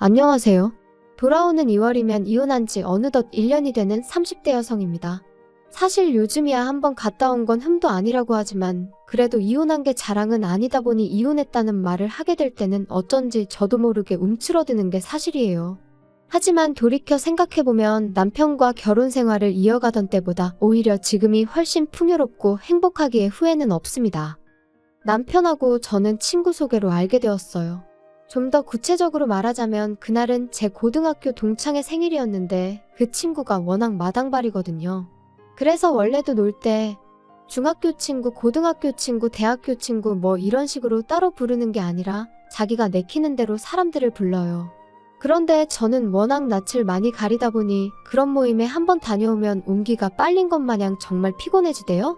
안녕하세요. 돌아오는 2월이면 이혼한 지 어느덧 1년이 되는 30대 여성입니다. 사실 요즘이야 한번 갔다 온 건 흠도 아니라고 하지만 그래도 이혼한 게 자랑은 아니다 보니 이혼했다는 말을 하게 될 때는 어쩐지 저도 모르게 움츠러드는 게 사실이에요. 하지만 돌이켜 생각해보면 남편과 결혼 생활을 이어가던 때보다 오히려 지금이 훨씬 풍요롭고 행복하기에 후회는 없습니다. 남편하고 저는 친구 소개로 알게 되었어요. 좀 더 구체적으로 말하자면 그날은 제 고등학교 동창의 생일이었는데 그 친구가 워낙 마당발이거든요. 그래서 원래도 놀 때 중학교 친구, 고등학교 친구, 대학교 친구 뭐 이런 식으로 따로 부르는 게 아니라 자기가 내키는 대로 사람들을 불러요. 그런데 저는 워낙 낯을 많이 가리다 보니 그런 모임에 한번 다녀오면 온기가 빨린 것 마냥 정말 피곤해지대요.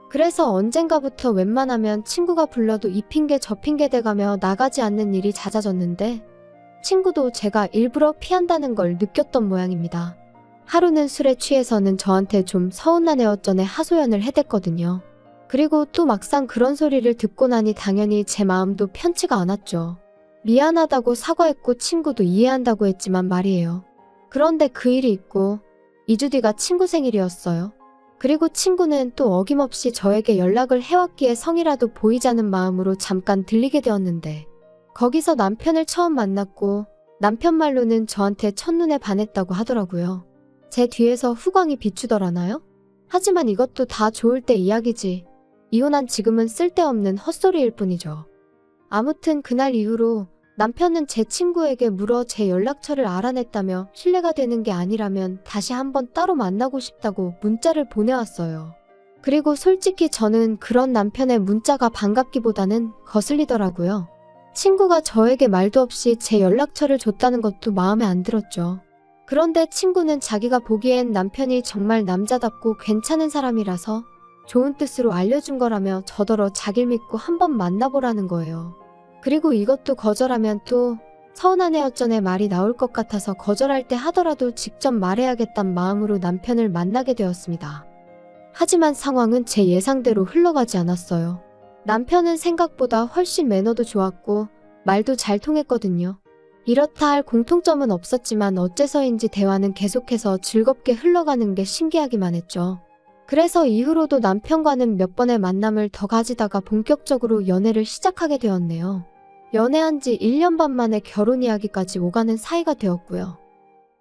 그래서 언젠가부터 웬만하면 친구가 불러도 이 핑계 저 핑계 대가며 나가지 않는 일이 잦아졌는데 친구도 제가 일부러 피한다는 걸 느꼈던 모양입니다. 하루는 술에 취해서는 저한테 좀 서운한 애 어쩌네 하소연을 해댔거든요. 그리고 또 막상 그런 소리를 듣고 나니 당연히 제 마음도 편치가 않았죠. 미안하다고 사과했고 친구도 이해한다고 했지만 말이에요. 그런데 그 일이 있고 2주 뒤가 친구 생일이었어요. 그리고 친구는 또 어김없이 저에게 연락을 해왔기에 성이라도 보이자는 마음으로 잠깐 들리게 되었는데 거기서 남편을 처음 만났고 남편 말로는 저한테 첫눈에 반했다고 하더라고요. 제 뒤에서 후광이 비추더라나요? 하지만 이것도 다 좋을 때 이야기지. 이혼한 지금은 쓸데없는 헛소리일 뿐이죠. 아무튼 그날 이후로 남편은 제 친구에게 물어 제 연락처를 알아냈다며 신뢰가 되는 게 아니라면 다시 한번 따로 만나고 싶다고 문자를 보내왔어요. 그리고 솔직히 저는 그런 남편의 문자가 반갑기보다는 거슬리더라고요. 친구가 저에게 말도 없이 제 연락처를 줬다는 것도 마음에 안 들었죠. 그런데 친구는 자기가 보기엔 남편이 정말 남자답고 괜찮은 사람이라서 좋은 뜻으로 알려준 거라며 저더러 자길 믿고 한번 만나보라는 거예요. 그리고 이것도 거절하면 또 서운한 애 어쩌네 말이 나올 것 같아서 거절할 때 하더라도 직접 말해야겠단 마음으로 남편을 만나게 되었습니다. 하지만 상황은 제 예상대로 흘러가지 않았어요. 남편은 생각보다 훨씬 매너도 좋았고 말도 잘 통했거든요. 이렇다 할 공통점은 없었지만 어째서인지 대화는 계속해서 즐겁게 흘러가는 게 신기하기만 했죠. 그래서 이후로도 남편과는 몇 번의 만남을 더 가지다가 본격적으로 연애를 시작하게 되었네요. 연애한 지 1년 반 만에 결혼 이야기까지 오가는 사이가 되었고요.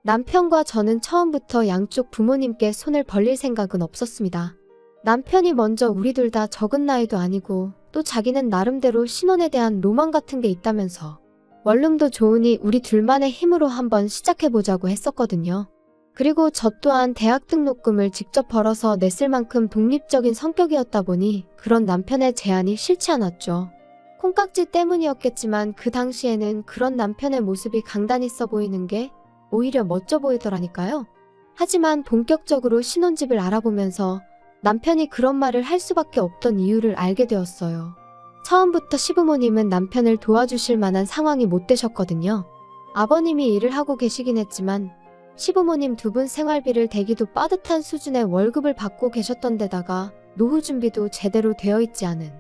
남편과 저는 처음부터 양쪽 부모님께 손을 벌릴 생각은 없었습니다. 남편이 먼저 우리 둘 다 적은 나이도 아니고 또 자기는 나름대로 신혼에 대한 로망 같은 게 있다면서 원룸도 좋으니 우리 둘만의 힘으로 한번 시작해보자고 했었거든요. 그리고 저 또한 대학 등록금을 직접 벌어서 냈을 만큼 독립적인 성격이었다 보니 그런 남편의 제안이 싫지 않았죠. 콩깍지 때문이었겠지만 그 당시에는 그런 남편의 모습이 강단 있어 보이는 게 오히려 멋져 보이더라니까요. 하지만 본격적으로 신혼집을 알아보면서 남편이 그런 말을 할 수밖에 없던 이유를 알게 되었어요. 처음부터 시부모님은 남편을 도와주실 만한 상황이 못 되셨거든요. 아버님이 일을 하고 계시긴 했지만 시부모님 두 분 생활비를 대기도 빠듯한 수준의 월급을 받고 계셨던 데다가 노후 준비도 제대로 되어 있지 않은.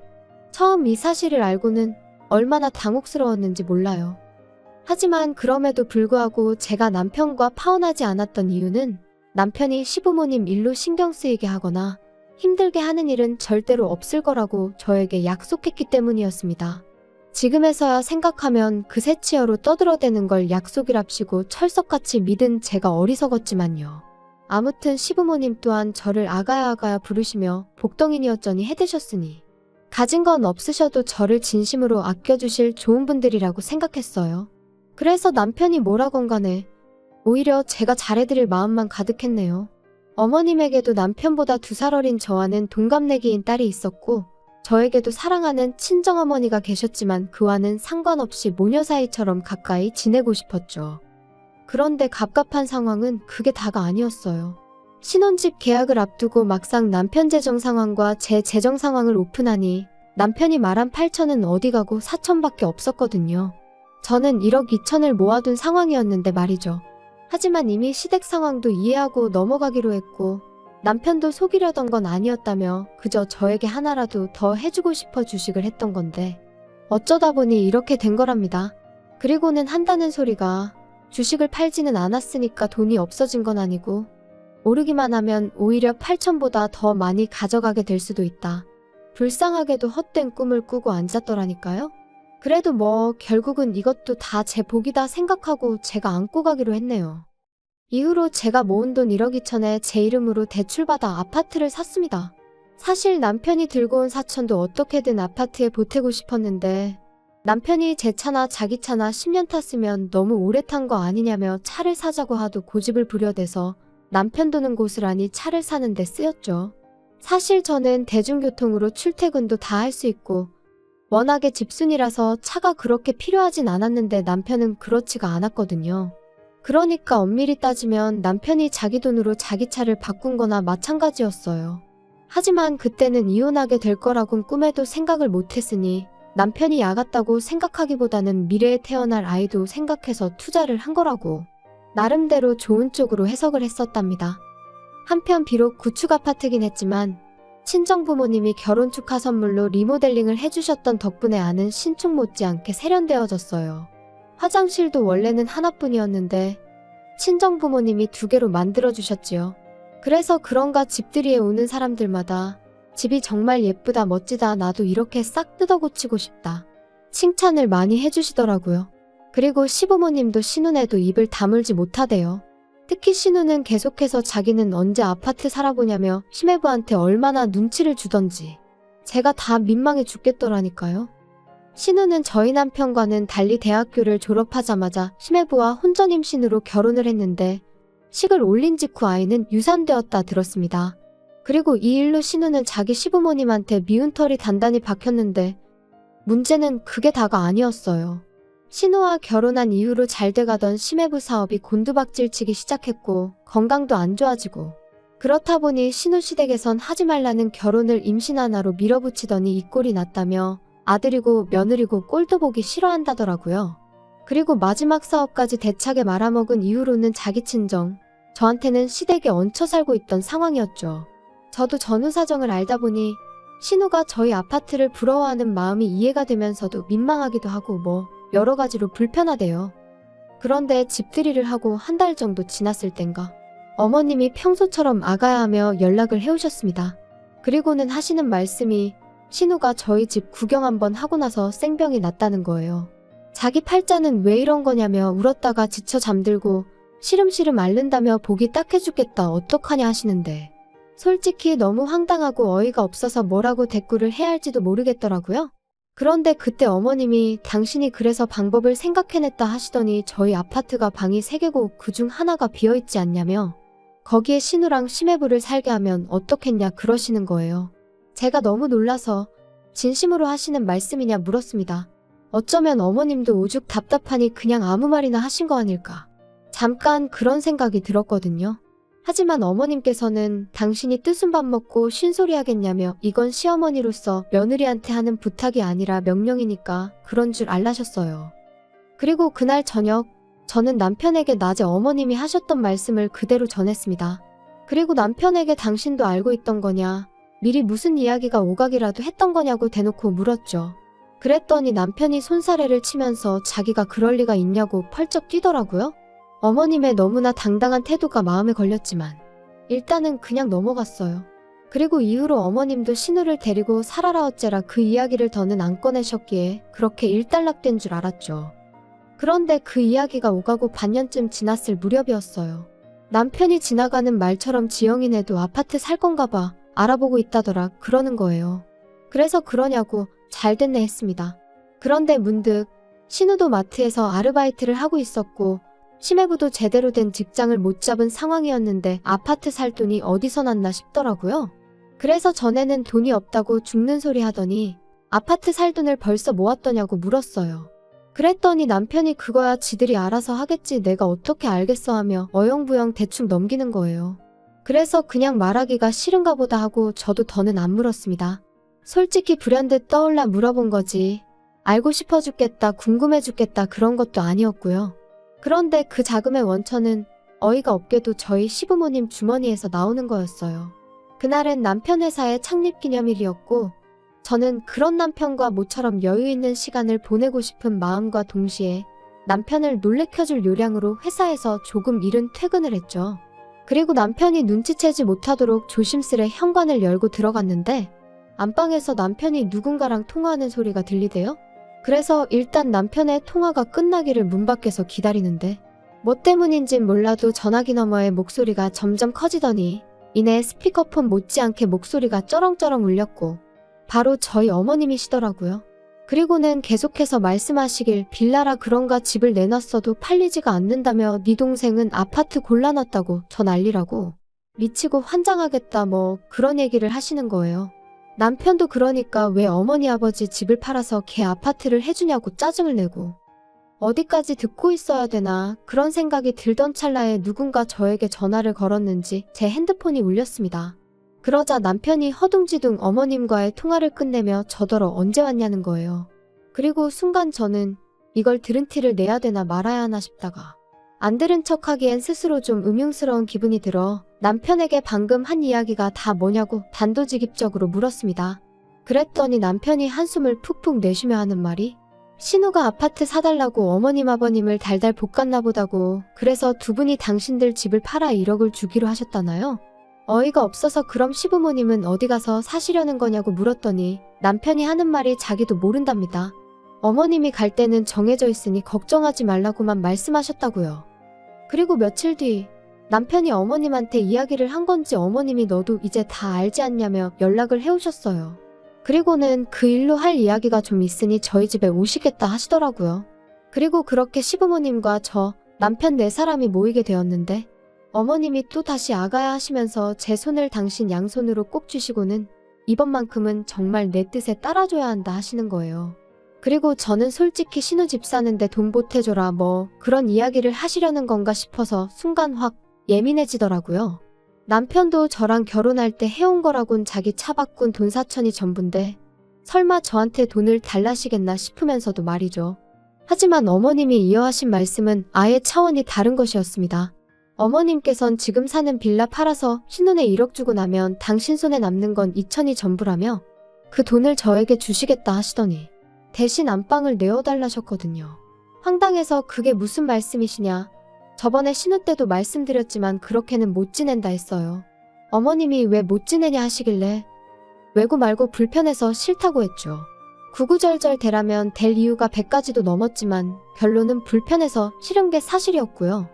처음 이 사실을 알고는 얼마나 당혹스러웠는지 몰라요. 하지만 그럼에도 불구하고 제가 남편과 파혼하지 않았던 이유는 남편이 시부모님 일로 신경 쓰이게 하거나 힘들게 하는 일은 절대로 없을 거라고 저에게 약속했기 때문이었습니다. 지금에서야 생각하면 그 새치어로 떠들어대는 걸 약속이랍시고 철석같이 믿은 제가 어리석었지만요. 아무튼 시부모님 또한 저를 아가야 부르시며 복덩이니어쩌니 해대셨으니 가진 건 없으셔도 저를 진심으로 아껴주실 좋은 분들이라고 생각했어요. 그래서 남편이 뭐라건 간에 오히려 제가 잘해드릴 마음만 가득했네요. 어머님에게도 남편보다 2살 어린 저와는 동갑내기인 딸이 있었고 저에게도 사랑하는 친정어머니가 계셨지만 그와는 상관없이 모녀 사이처럼 가까이 지내고 싶었죠. 그런데 갑갑한 상황은 그게 다가 아니었어요. 신혼집 계약을 앞두고 막상 남편 재정 상황과 제 재정 상황을 오픈하니 남편이 말한 8천은 어디 가고 4천밖에 없었거든요. 저는 1억 2천을 모아둔 상황이었는데 말이죠. 하지만 이미 시댁 상황도 이해하고 넘어가기로 했고 남편도 속이려던 건 아니었다며 그저 저에게 하나라도 더 해주고 싶어 주식을 했던 건데 어쩌다 보니 이렇게 된 거랍니다. 그리고는 한다는 소리가 주식을 팔지는 않았으니까 돈이 없어진 건 아니고 오르기만 하면 오히려 8천보다 더 많이 가져가게 될 수도 있다. 불쌍하게도 헛된 꿈을 꾸고 앉았더라니까요. 그래도 뭐 결국은 이것도 다 제 복이다 생각하고 제가 안고 가기로 했네요. 이후로 제가 모은 돈 1억 2천에 제 이름으로 대출받아 아파트를 샀습니다. 사실 남편이 들고 온 4천도 어떻게든 아파트에 보태고 싶었는데 남편이 제 차나 자기 차나 10년 탔으면 너무 오래 탄 거 아니냐며 차를 사자고 하도 고집을 부려대서 남편 도는 곳을 아니 차를 사는데 쓰였죠. 사실 저는 대중교통으로 출퇴근도 다 할 수 있고 워낙에 집순이라서 차가 그렇게 필요하진 않았는데 남편은 그렇지가 않았거든요. 그러니까 엄밀히 따지면 남편이 자기 돈으로 자기 차를 바꾼 거나 마찬가지였어요. 하지만 그때는 이혼하게 될 거라곤 꿈에도 생각을 못했으니 남편이 야갔다고 생각하기보다는 미래에 태어날 아이도 생각해서 투자를 한 거라고 나름대로 좋은 쪽으로 해석을 했었답니다. 한편 비록 구축 아파트긴 했지만 친정부모님이 결혼 축하 선물로 리모델링을 해주셨던 덕분에 아는 신축 못지않게 세련되어졌어요. 화장실도 원래는 하나뿐이었는데 친정부모님이 2개로 만들어주셨지요. 그래서 그런가 집들이에 오는 사람들마다 집이 정말 예쁘다 멋지다 나도 이렇게 싹 뜯어고치고 싶다 칭찬을 많이 해주시더라고요. 그리고 시부모님도 신혼에도 입을 다물지 못하대요. 특히 신우는 계속해서 자기는 언제 아파트 살아보냐며 시매부한테 얼마나 눈치를 주던지 제가 다 민망해 죽겠더라니까요. 신우는 저희 남편과는 달리 대학교를 졸업하자마자 시매부와 혼전임신으로 결혼을 했는데 식을 올린 직후 아이는 유산되었다 들었습니다. 그리고 이 일로 신우는 자기 시부모님한테 미운 털이 단단히 박혔는데 문제는 그게 다가 아니었어요. 신우와 결혼한 이후로 잘 돼가던 시매부 사업이 곤두박질치기 시작했고 건강도 안 좋아지고 그렇다 보니 신우 시댁에선 하지 말라는 결혼을 임신 하나로 밀어붙이더니 이 꼴이 났다며 아들이고 며느리고 꼴도 보기 싫어한다더라고요. 그리고 마지막 사업까지 대차게 말아먹은 이후로는 자기 친정, 저한테는 시댁에 얹혀 살고 있던 상황이었죠. 저도 전후 사정을 알다 보니 신우가 저희 아파트를 부러워하는 마음이 이해가 되면서도 민망하기도 하고 뭐 여러 가지로 불편하대요. 그런데 집들이를 하고 한 달 정도 지났을 땐가 어머님이 평소처럼 아가야 하며 연락을 해오셨습니다. 그리고는 하시는 말씀이 신우가 저희 집 구경 한번 하고 나서 생병이 났다는 거예요. 자기 팔자는 왜 이런 거냐며 울었다가 지쳐 잠들고 시름시름 앓는다며 보기 딱해 죽겠다 어떡하냐 하시는데 솔직히 너무 황당하고 어이가 없어서 뭐라고 대꾸를 해야 할지도 모르겠더라고요. 그런데 그때 어머님이 당신이 그래서 방법을 생각해냈다 하시더니 저희 아파트가 방이 3개고 그중 하나가 비어있지 않냐며 거기에 신우랑 시매부를 살게 하면 어떻겠냐 그러시는 거예요. 제가 너무 놀라서 진심으로 하시는 말씀이냐 물었습니다. 어쩌면 어머님도 오죽 답답하니 그냥 아무 말이나 하신 거 아닐까. 잠깐 그런 생각이 들었거든요. 하지만 어머님께서는 당신이 뜨순 밥 먹고 쉰소리 하겠냐며 이건 시어머니로서 며느리한테 하는 부탁이 아니라 명령이니까 그런 줄 알라셨어요. 그리고 그날 저녁 저는 남편에게 낮에 어머님이 하셨던 말씀을 그대로 전했습니다. 그리고 남편에게 당신도 알고 있던 거냐, 미리 무슨 이야기가 오가기라도 했던 거냐고 대놓고 물었죠. 그랬더니 남편이 손사래를 치면서 자기가 그럴 리가 있냐고 펄쩍 뛰더라고요. 어머님의 너무나 당당한 태도가 마음에 걸렸지만 일단은 그냥 넘어갔어요. 그리고 이후로 어머님도 신우를 데리고 살아라 어째라 그 이야기를 더는 안 꺼내셨기에 그렇게 일단락된 줄 알았죠. 그런데 그 이야기가 오가고 반년쯤 지났을 무렵이었어요. 남편이 지나가는 말처럼 지영이네도 아파트 살 건가 봐 알아보고 있다더라 그러는 거예요. 그래서 그러냐고 잘 됐네 했습니다. 그런데 문득 신우도 마트에서 아르바이트를 하고 있었고 시매부도 제대로 된 직장을 못 잡은 상황이었는데 아파트 살 돈이 어디서 났나 싶더라고요. 그래서 전에는 돈이 없다고 죽는 소리 하더니 아파트 살 돈을 벌써 모았더냐고 물었어요. 그랬더니 남편이 그거야 지들이 알아서 하겠지 내가 어떻게 알겠어 하며 어영부영 대충 넘기는 거예요. 그래서 그냥 말하기가 싫은가 보다 하고 저도 더는 안 물었습니다. 솔직히 불현듯 떠올라 물어본 거지 알고 싶어 죽겠다 궁금해 죽겠다 그런 것도 아니었고요. 그런데 그 자금의 원천은 어이가 없게도 저희 시부모님 주머니에서 나오는 거였어요. 그날은 남편 회사의 창립기념일이었고 저는 그런 남편과 모처럼 여유 있는 시간을 보내고 싶은 마음과 동시에 남편을 놀래켜줄 요량으로 회사에서 조금 이른 퇴근을 했죠. 그리고 남편이 눈치채지 못하도록 조심스레 현관을 열고 들어갔는데 안방에서 남편이 누군가랑 통화하는 소리가 들리대요. 그래서 일단 남편의 통화가 끝나기를 문 밖에서 기다리는데 뭐 때문인진 몰라도 전화기 너머의 목소리가 점점 커지더니 이내 스피커폰 못지않게 목소리가 쩌렁쩌렁 울렸고 바로 저희 어머님이시더라고요. 그리고는 계속해서 말씀하시길 빌라라 그런가 집을 내놨어도 팔리지가 않는다며 네 동생은 아파트 골라놨다고 저 난리라고 미치고 환장하겠다 뭐 그런 얘기를 하시는 거예요. 남편도 그러니까 왜 어머니 아버지 집을 팔아서 걔 아파트를 해주냐고 짜증을 내고 어디까지 듣고 있어야 되나 그런 생각이 들던 찰나에 누군가 저에게 전화를 걸었는지 제 핸드폰이 울렸습니다. 그러자 남편이 허둥지둥 어머님과의 통화를 끝내며 저더러 언제 왔냐는 거예요. 그리고 순간 저는 이걸 들은 티를 내야 되나 말아야 하나 싶다가 안 들은 척하기엔 스스로 좀 음흉스러운 기분이 들어 남편에게 방금 한 이야기가 다 뭐냐고 단도직입적으로 물었습니다. 그랬더니 남편이 한숨을 푹푹 내쉬며 하는 말이 신우가 아파트 사달라고 어머님 아버님을 달달 볶았나 보다고 그래서 두 분이 당신들 집을 팔아 1억을 주기로 하셨다나요? 어이가 없어서 그럼 시부모님은 어디 가서 사시려는 거냐고 물었더니 남편이 하는 말이 자기도 모른답니다. 어머님이 갈 때는 정해져 있으니 걱정하지 말라고만 말씀하셨다고요. 그리고 며칠 뒤 남편이 어머님한테 이야기를 한 건지 어머님이 너도 이제 다 알지 않냐며 연락을 해오셨어요. 그리고는 그 일로 할 이야기가 좀 있으니 저희 집에 오시겠다 하시더라고요. 그리고 그렇게 시부모님과 저, 남편 4사람이 모이게 되었는데 어머님이 또 다시 아가야 하시면서 제 손을 당신 양손으로 꼭 쥐시고는 이번만큼은 정말 내 뜻에 따라줘야 한다 하시는 거예요. 그리고 저는 솔직히 신우 집 사는데 돈 보태줘라 뭐 그런 이야기를 하시려는 건가 싶어서 순간 확 예민해지더라고요. 남편도 저랑 결혼할 때 해온 거라곤 자기 차 바꾼 돈 4천이 전부인데 설마 저한테 돈을 달라시겠나 싶으면서도 말이죠. 하지만 어머님이 이어하신 말씀은 아예 차원이 다른 것이었습니다. 어머님께선 지금 사는 빌라 팔아서 신혼에 1억 주고 나면 당신 손에 남는 건 2천이 전부라며 그 돈을 저에게 주시겠다 하시더니 대신 안방을 내어달라셨거든요. 황당해서 그게 무슨 말씀이시냐. 저번에 신우 때도 말씀드렸지만 그렇게는 못 지낸다 했어요. 어머님이 왜 못 지내냐 하시길래 외고 말고 불편해서 싫다고 했죠. 구구절절 대라면 될 이유가 100가지도 넘었지만 결론은 불편해서 싫은 게 사실이었고요.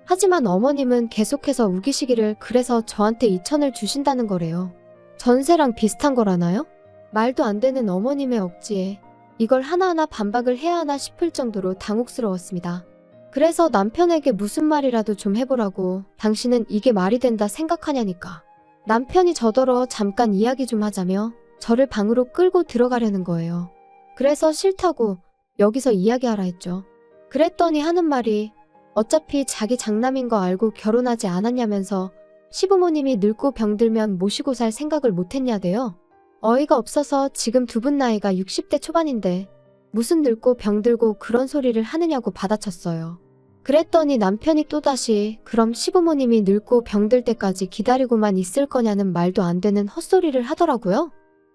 하지만 어머님은 계속해서 우기시기를 그래서 저한테 2천을 주신다는 거래요. 전세랑 비슷한 거라나요? 말도 안 되는 어머님의 억지에 이걸 하나하나 반박을 해야 하나 싶을 정도로 당혹스러웠습니다. 그래서 남편에게 무슨 말이라도 좀 해보라고 당신은 이게 말이 된다 생각하냐니까. 남편이 저더러 잠깐 이야기 좀 하자며 저를 방으로 끌고 들어가려는 거예요. 그래서 싫다고 여기서 이야기하라 했죠. 그랬더니 하는 말이 어차피 자기 장남인 거 알고 결혼하지 않았냐면서 시부모님이 늙고 병들면 모시고 살 생각을 못했냐대요. 어이가 없어서 지금 두 분 나이가 60대 초반인데 무슨 늙고 병들고 그런 소리를 하느냐고 받아쳤어요. 그랬더니 남편이 또다시 그럼 시부모님이 늙고 병들 때까지 기다리고만 있을 거냐는 말도 안 되는 헛소리를 하더라고요.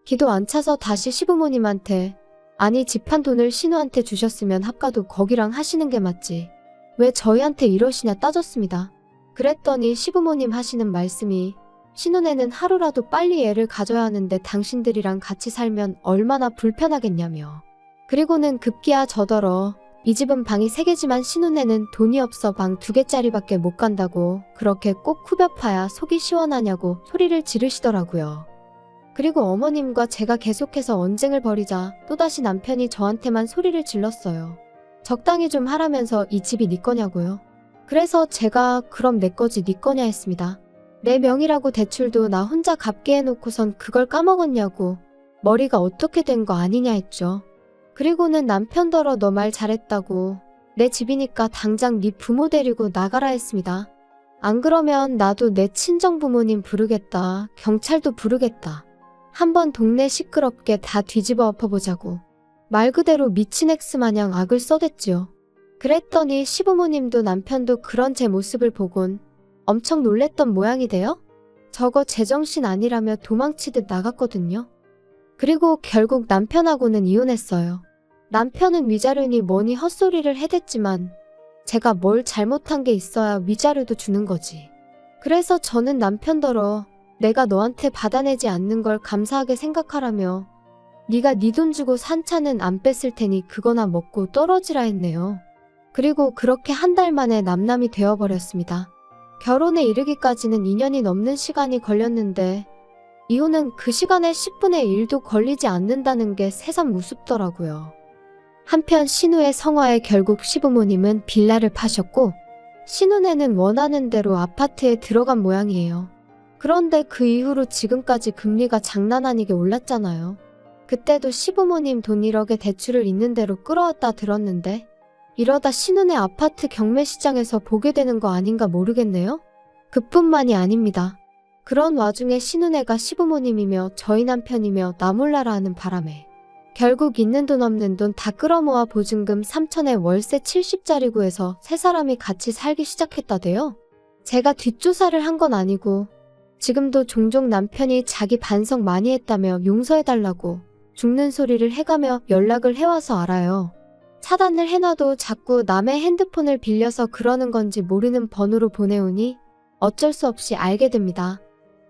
기도 안 차서 다시 시부모님한테 아니 집 한 돈을 신우한테 주셨으면 합가도 거기랑 하시는 게 맞지. 왜 저희한테 이러시냐 따졌습니다. 그랬더니 시부모님 하시는 말씀이 신혼에는 하루라도 빨리 애를 가져야 하는데 당신들이랑 같이 살면 얼마나 불편하겠냐며. 그리고는 급기야 저더러 이 집은 방이 3개지만 신혼에는 돈이 없어 방 2개짜리밖에 못 간다고 그렇게 꼭 후벼파야 속이 시원하냐고 소리를 지르시더라고요. 그리고 어머님과 제가 계속해서 언쟁을 벌이자 또다시 남편이 저한테만 소리를 질렀어요. 적당히 좀 하라면서 이 집이 네 거냐고요. 그래서 제가 그럼 내 거지 네 거냐 했습니다. 내 명의라고 대출도 나 혼자 갚게 해놓고선 그걸 까먹었냐고 머리가 어떻게 된 거 아니냐 했죠. 그리고는 남편더러 너 말 잘했다고 내 집이니까 당장 네 부모 데리고 나가라 했습니다. 안 그러면 나도 내 친정부모님 부르겠다. 경찰도 부르겠다. 한번 동네 시끄럽게 다 뒤집어 엎어보자고. 말 그대로 미친 엑스 마냥 악을 써댔지요. 그랬더니 시부모님도 남편도 그런 제 모습을 보곤 엄청 놀랬던 모양이 돼요. 저거 제정신 아니라며 도망치듯 나갔거든요. 그리고 결국 남편하고는 이혼했어요. 남편은 위자료니 뭐니 헛소리를 해댔지만 제가 뭘 잘못한 게 있어야 위자료도 주는 거지. 그래서 저는 남편더러 내가 너한테 받아내지 않는 걸 감사하게 생각하라며 네가 네 돈 주고 산 차는 안 뺐을 테니 그거나 먹고 떨어지라 했네요. 그리고 그렇게 한 달 만에 남남이 되어버렸습니다. 결혼에 이르기까지는 2년이 넘는 시간이 걸렸는데 이혼은 그 시간에 10분의 1도 걸리지 않는다는 게 새삼 우습더라고요. 한편 신우의 성화에 결국 시부모님은 빌라를 파셨고 신우네는 원하는 대로 아파트에 들어간 모양이에요. 그런데 그 이후로 지금까지 금리가 장난 아니게 올랐잖아요. 그때도 시부모님 돈 1억에 대출을 있는 대로 끌어왔다 들었는데 이러다 신우네 아파트 경매시장에서 보게 되는 거 아닌가 모르겠네요. 그뿐만이 아닙니다. 그런 와중에 신우네가 시부모님이며 저희 남편이며 나 몰라라 하는 바람에 결국 있는 돈 없는 돈 다 끌어모아 보증금 3천에 월세 70짜리 구해서 세 사람이 같이 살기 시작했다대요. 제가 뒷조사를 한 건 아니고 지금도 종종 남편이 자기 반성 많이 했다며 용서해달라고 죽는 소리를 해가며 연락을 해와서 알아요. 차단을 해놔도 자꾸 남의 핸드폰을 빌려서 그러는 건지 모르는 번호로 보내오니 어쩔 수 없이 알게 됩니다.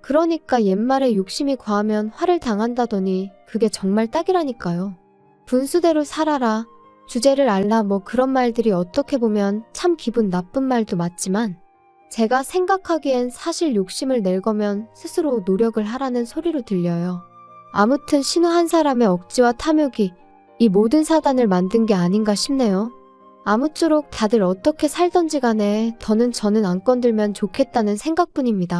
그러니까 옛말에 욕심이 과하면 화를 당한다더니 그게 정말 딱이라니까요. 분수대로 살아라, 주제를 알라 뭐 그런 말들이 어떻게 보면 참 기분 나쁜 말도 맞지만 제가 생각하기엔 사실 욕심을 낼 거면 스스로 노력을 하라는 소리로 들려요. 아무튼 신우 한 사람의 억지와 탐욕이 이 모든 사단을 만든 게 아닌가 싶네요. 아무쪼록 다들 어떻게 살던지 간에 더는 저는 안 건들면 좋겠다는 생각뿐입니다.